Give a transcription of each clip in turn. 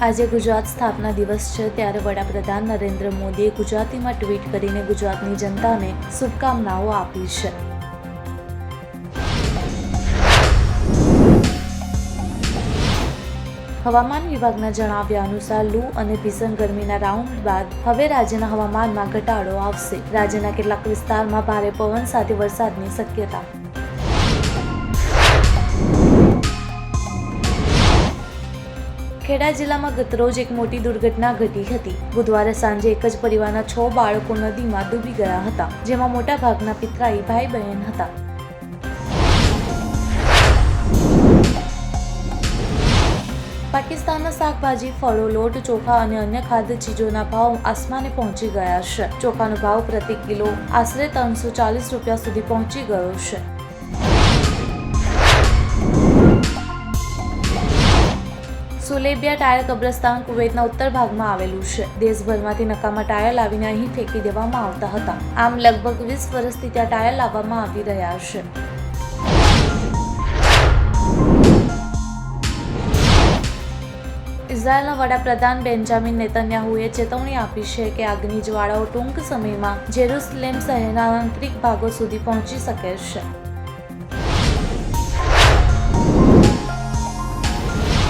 આજે ગુજરાત સ્થાપના દિવસ છે, ત્યારે વડાપ્રધાન નરેન્દ્ર મોદીએ ગુજરાતીમાં ટ્વીટ કરીને ગુજરાતની જનતાને શુભકામનાઓ આપી છે. હવામાન વિભાગના જણાવ્યા અનુસાર લૂ અને ભીષણ ગરમીના રાઉન્ડ બાદ હવે રાજ્યના હવામાનમાં ઘટાડો આવશે. રાજ્યના કેટલાક વિસ્તારમાં ભારે પવન સાથે વરસાદની શક્યતા. ખેડા જિલ્લામાં ગતરોજ એક મોટી દુર્ઘટના ઘટી હતી. બુધવારે સાંજે એક જ પરિવારના 6 બાળકો નદીમાં ડૂબી ગયા હતા, જેમાં મોટા ભાગના પિતરાઈ ભાઈ બહેન હતા. પાકિસ્તાનમાં શાકભાજી, ફળો, લોટ, ચોખા અને અન્ય ખાદ્ય ચીજોના ભાવ આસમાને પહોંચી ગયા છે. ચોખાનો ભાવ પ્રતિ કિલો આશરે 340 રૂપિયા સુધી પહોંચી ગયો છે. સુલેબિયા ટાયર કબ્રસ્તાન કુવૈતના ઉત્તર ભાગમાં આવેલું છે. દેશભરમાંથી નકામા ટાયર લાવીને અહીં ફેંકી દેવામાં આવતા હતા. આમ લગભગ 20 વર્ષથી ત્યાં ટાયર લાવવામાં આવી રહ્યા છે. ઇઝરાયેલના વડાપ્રધાન બેન્જામિન નેતન્યાહુએ ચેતવણી આપી છે કે આગની જ્વાળાઓ ટૂંક સમયમાં જેરુસલેમ શહેરના આંતરિક ભાગો સુધી પહોંચી શકે છે.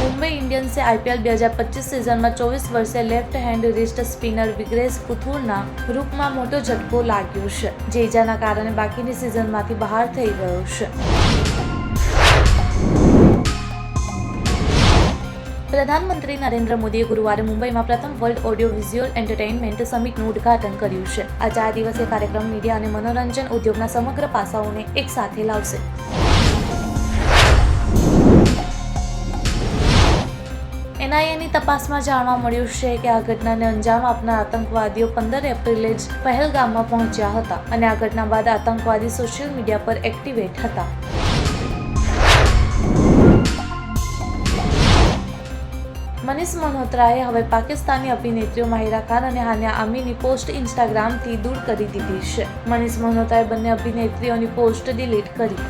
મુંબઈ ઇન્ડિયન્સે IPL 2025 સિઝનમાં 24 વર્ષીય લેફ્ટ હેન્ડ રિસ્ટ સ્પિનર વિગ્નેશ પુથુરના રૂપમાં મોટો ઝટકો લાગ્યો છે, જે ઇજાના કારણે બાકીની સિઝનમાંથી બહાર થઈ ગયો છે. પ્રધાનમંત્રી નરેન્દ્ર મોદીએ ગુરુવારે મુંબઈમાં પ્રથમ વર્લ્ડ ઓડિયો વિઝ્યુઅલ એન્ટરટેઇનમેન્ટ સમિટનું ઉદ્ઘાટન કર્યું છે. આ 4 દિવસીય કાર્યક્રમ મીડિયા અને મનોરંજન ઉદ્યોગના સમગ્ર પાસાઓને એક સાથે લાવશે. NIAની તપાસમાં જાણવા મળ્યું છે કે આ ઘટનાને અંજામ આપનાર આતંકવાદીઓ 15 એપ્રિલે જ પહેલગામમાં પહોંચ્યા હતા અને આ ઘટના બાદ આતંકવાદી સોશિયલ મીડિયા પર એક્ટિવેટ હતા. મનીષ મલ્હોત્રાએ હવે પાકિસ્તાની અભિનેત્રીઓ માહિરા ખાન અને હાન્યા આમીરની પોસ્ટ ઇન્સ્ટાગ્રામથી દૂર કરી દીધી છે. મનીષ મલ્હોત્રાએ બંને અભિનેત્રીઓની પોસ્ટ ડિલીટ કરી.